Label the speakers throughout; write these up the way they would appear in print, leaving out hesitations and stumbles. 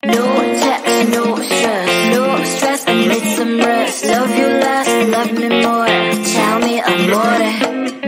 Speaker 1: No text, no stress, no stress, I need some rest. Love you less, love me more, tell me amore.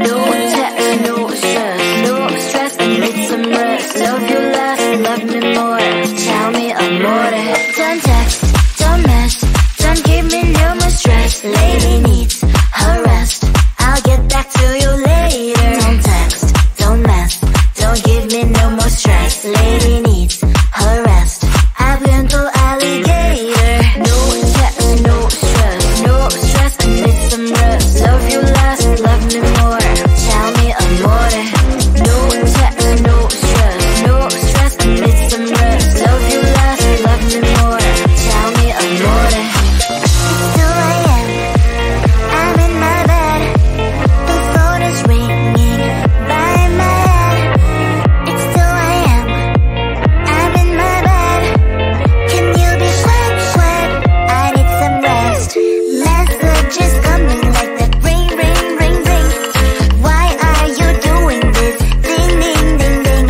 Speaker 1: No text, no stress, no stress, I need some rest. Love you less, love me more, tell me amore. Don't text, don't mess, don't give me no more stress. Lady needs her rest, I'll get back to you later. Don't text, don't mess, don't give me no more stress. Lady needs her rest, I've been to alligator. No text, no stress, no stress, I need some rest. Love you less, love me more, tell me amore. No text, no stress, no stress, I need some rest. Love you less, love me more, tell me amore. It's 2 a.m., I'm in my bed, the phone is ringing by my head. It's 2 a.m., I'm in my bed, can you be sweat, sweat? I need some rest. Messages coming like that, ring, ring, ring, ring. Why are you doing this? Ding, ding, ding, ding.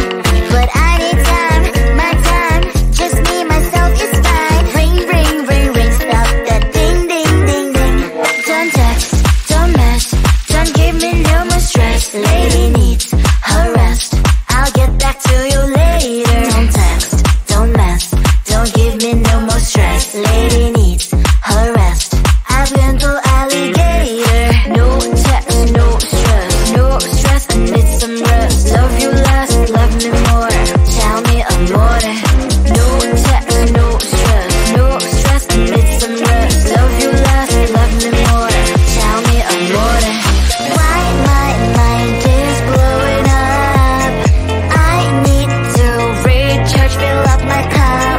Speaker 1: But I need time, my time, just me, myself is fine. Ring, ring, ring, ring, stop that ding, ding, ding, ding. Don't text, don't mess, don't give me no more stress. Lady needs her rest, I'll get back to you later. Don't text, don't mess, don't give me no more stress. Lady needs her rest, I've been to alligator. No text, no stress, no stress, I need some rest. Love you less, love me more, tell me amore. No text, no stress, no stress, I need some rest. Love you less, love me more, tell me amore. Why my mind is blowing up, I need to recharge, fill up my cup.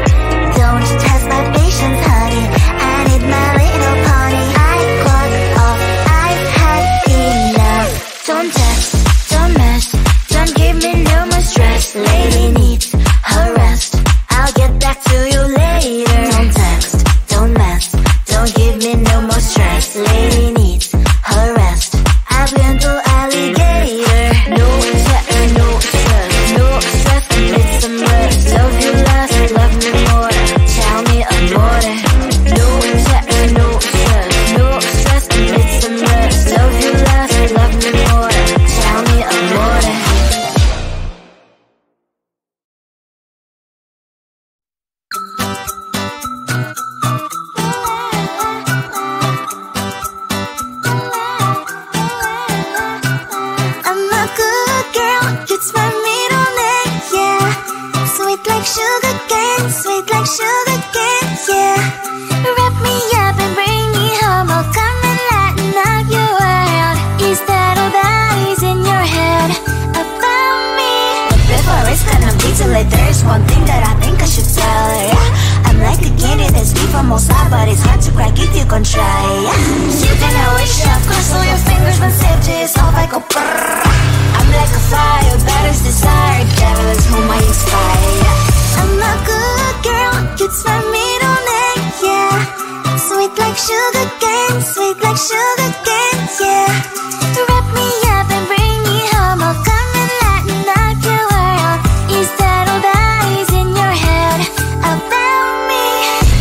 Speaker 1: Don't test my patience, honey, I need my little pony. I clock off, I've had enough. Don't text, don't mess, don't give me no more stress. Lady needs her rest, I'll get back to you later. Don't text, don't mess, don't give me no more stress. Lady needs her rest, I've been to alligator. No text, no stress, no stress, I need some rest. Love you less, love me more, tell me amore. No text, no stress, no stress, I need some rest. Love you less, love me more, tell me amore. I'm a good girl, it's my middle name, yeah. Sweet like sugar cane, sweet like sugar cane, yeah. Wrap me up and bring me home, I'll come and lighten up your world. Is that all that is in your head about me? Before it's gonna be too late, there's one thing that I think I should tell her, yeah. I'm like a candy that's deep from outside, but it's hard to crack if you can try, yeah. You can always shove, cross all your fingers when safety is off, I go brrrr. I'm like a fire, that is desire, devil is whom I inspire, yeah. I'm a good girl, it's my middle name, yeah. Sweet like sugar cane, sweet like sugar cane, yeah. Wrap me up and bring me home, I'll come and lighten up your world. Is that all that is in your head about me?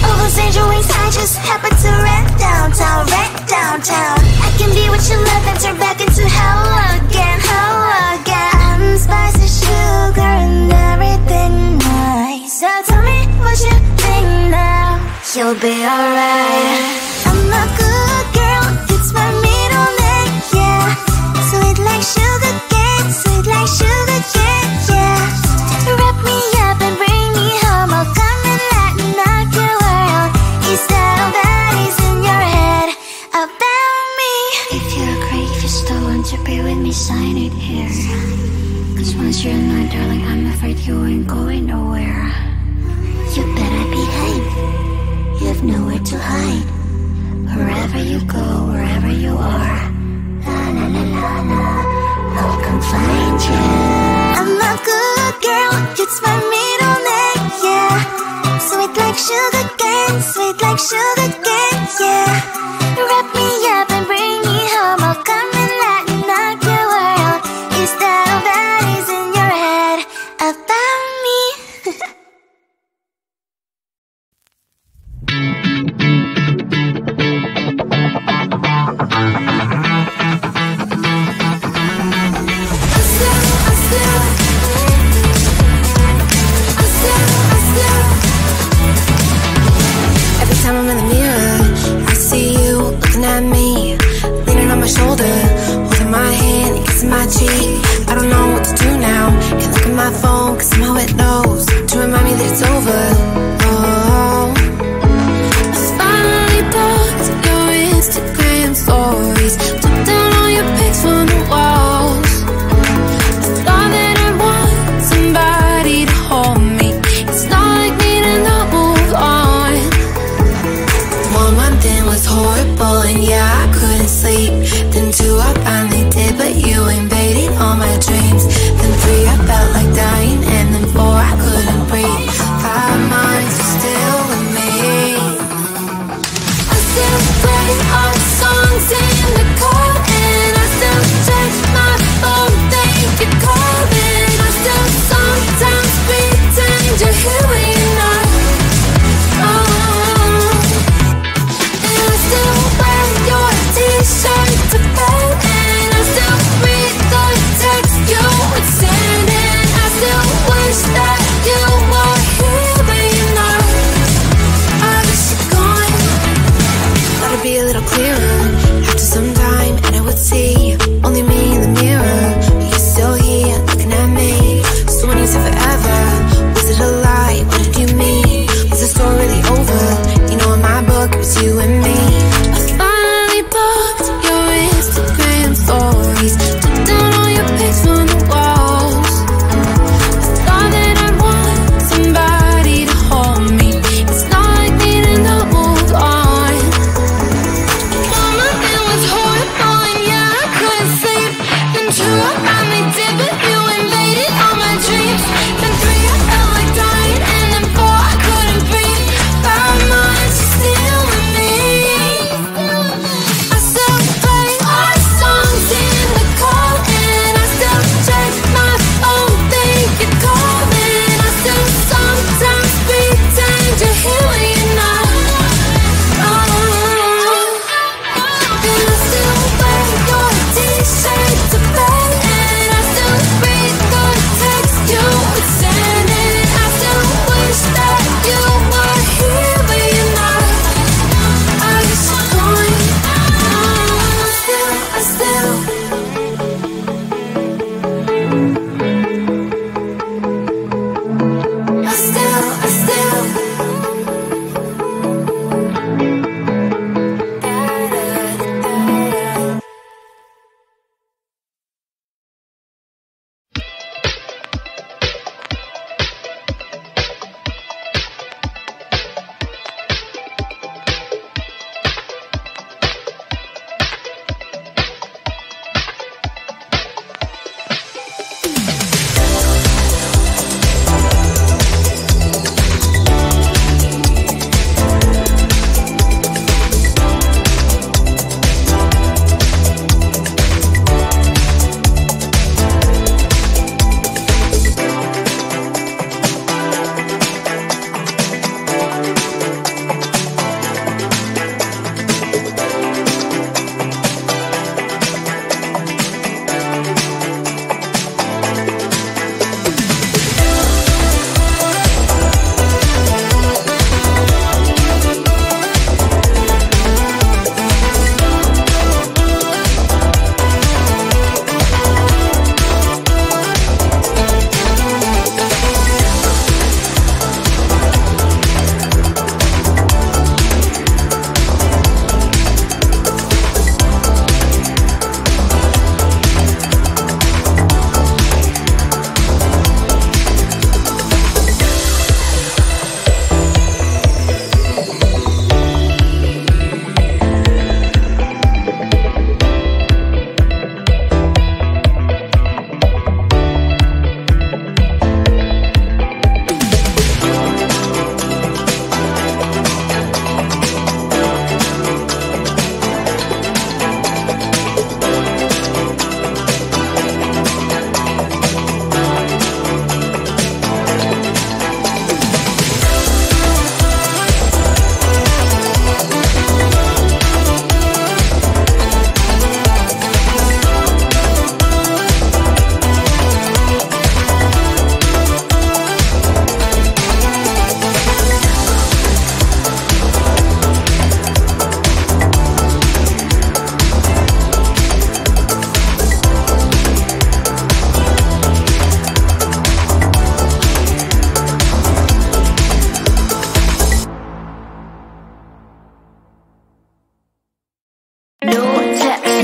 Speaker 1: Overstage your wings, I just happen to rent downtown, rent downtown. I can be what you love and turn back into hell again, hell again. I'm spicy sugar and everything nice. So tell me what you think now, you'll be alright. I'm a good girl, it's my middle name, yeah. Sweet like sugar cane, sweet like sugar cane, yeah. Wrap me up and bring me home, I'll come and lighten up your world. Is that all that is in your head about me? If you're great, if you still want to be with me, sign it here. Cause once you're not, darling, I'm afraid you ain't going nowhere. You better behave, you have nowhere to hide. Wherever you go, wherever you are, la la la la la, I'll come find you. I'm a good girl, it's my middle name, yeah. Sweet like sugar cane, sweet like sugar cane, yeah. Wrap me up and bring me home, I'll come and lighten up your world. Is that all that is in your head about me?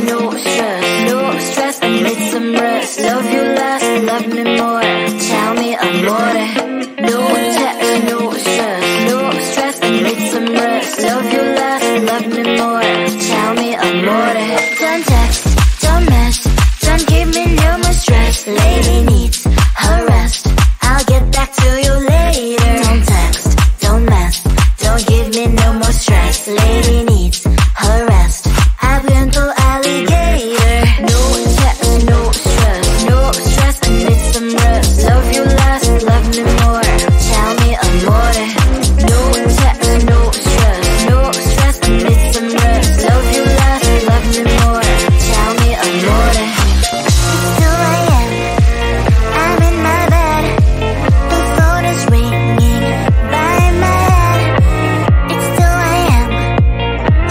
Speaker 1: no stress, I need some rest. Love you less, love me more. Tell me amore. No text, no stress, I need some rest. Love you less, love me more. Tell me amore. Don't text, don't mess, don't give me no more stress. Lady needs her rest. I'll get back to you later. Don't text, don't mess, don't give me no more stress. Lady needs her rest. I've been to alligator. No text, no stress, I need some rest. Love you less, love me more. Tell me amore. No text, no stress, I need some rest. Love you less, love me more. Tell me amore. It's 2 a.m. I'm in my bed. The phone is ringing by my head. It's 2 a.m.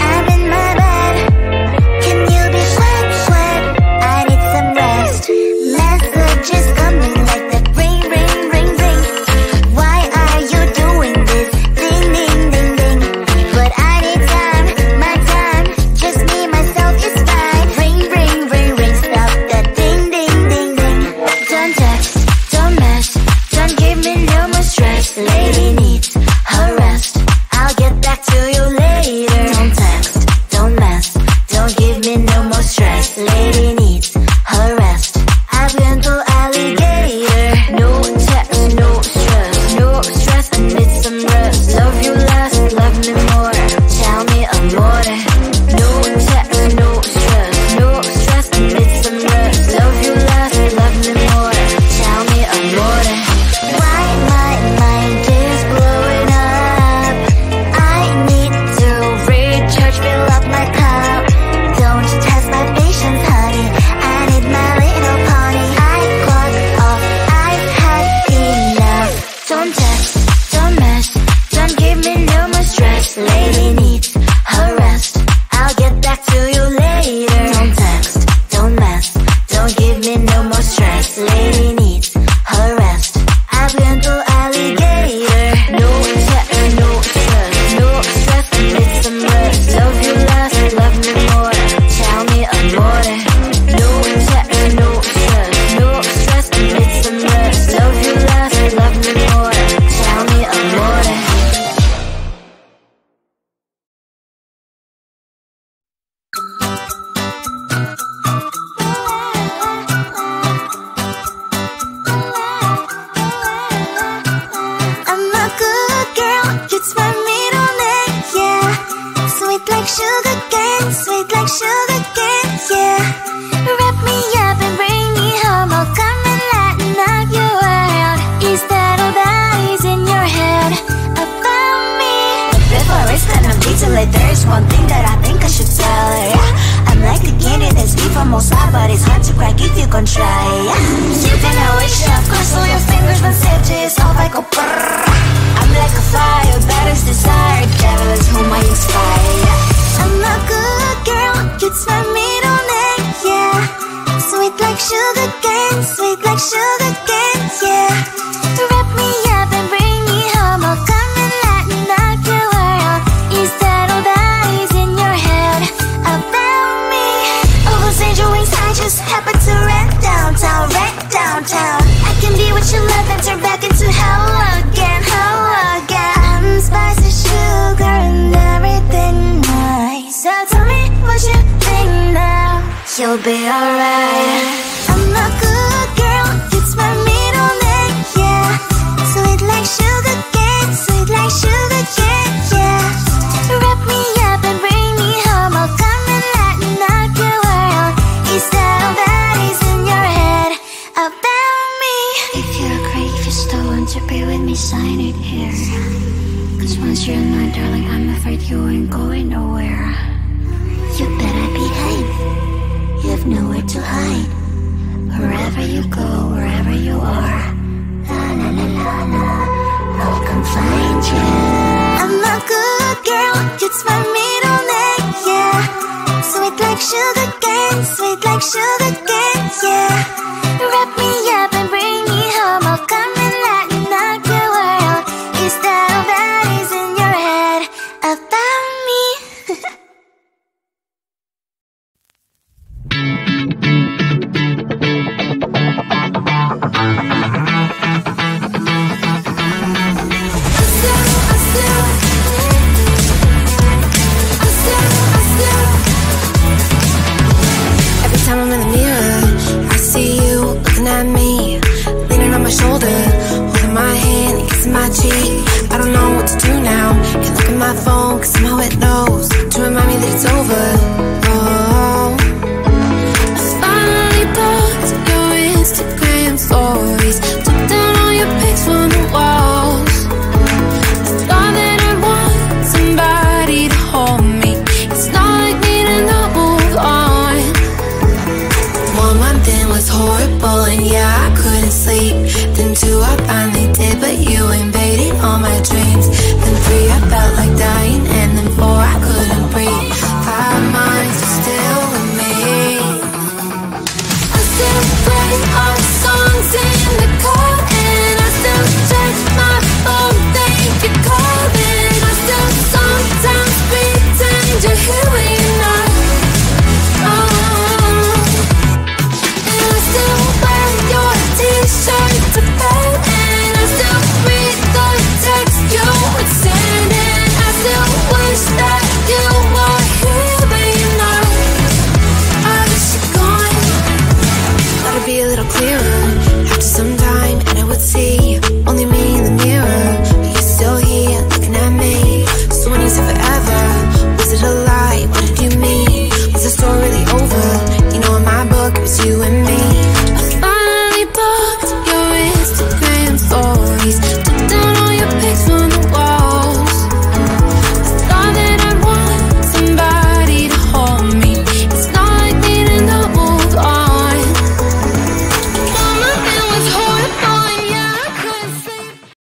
Speaker 1: I'm in my bed. Can you be sweat? I need some rest. Messages coming like that ring. Why are you doing this? Ding, ding, ding, ding. But I need time, my time. Just me, myself is fine. Ring. Stop that ding, ding, ding, ding. Don't text, don't mess, don't give me no more stress. Lady needs her rest. I'll get back to you later. Don't text, don't mess, don't give me no more stress. Lady needs her rest. I've been to alligator. No text, no stress, I need some rest. Love you less, love me more. Tell me amore. No text, no stress, I need some rest. Love you less, love me more. Tell me amore. Why my mind is blowing up? I need to recharge, fill up my cup. Don't test my patience, honey. I need my little pony. I clock off, I've had enough. Don't text, don't mess, don't give me no more stress. Lady needs her rest. I'll get back to you later. Don't text, don't mess, don't give me no more stress. Lady needs her rest. I've been to alligator. No text, no stress, I need some rest. Love you less, love me more. Tell me amore. No text, no stress, I need some rest. Love you less, love me more. Tell me amore. I'm a good girl, it's my middle name, yeah. Sweet like sugar cane, yeah. Wrap me up and bring me home, I'll come and lighten up your world. Is that all that is in your head about me? Before I stand on detail, there's one thing that I think I should tell her, yeah. I'm like the candy that's deep from outside, but it's hard to crack if you can try, yeah. You can wish, of course, all your fingers when safety is off, I go brrrr. I'm like a fire, that is desire, devil is whom I inspire, yeah. I'm a good girl, it's my middle name, yeah. Sweet like sugar cane, yeah. Wrap me up and bring me home, I'll come and lighten up your world. Is that all that is in your head about me? All those angel wings I just happen to rent downtown. I can be what you love and turn back into hell again. I'm spicy sugar and everything nice. So tell me what you think now. You'll be alright. I'm a good girl, it's my middle name, yeah. Sweet like sugar cane, yeah. Wrap me up and bring me home, I'll come and lighten up your world. Is that all that is in your head about me? If you're great, if you're still want to be with me, sign it here. Cause once you're mine, darling, I'm afraid you ain't going nowhere. You better behave, you have nowhere to hide. Wherever you go, wherever you are, I'll come find you. I'm a good girl, it's my middle name, yeah. Sweet like sugar cane, yeah. Wrap me up and bring me home, I'll come and lighten up your world. Is that all that is in your head about me? you.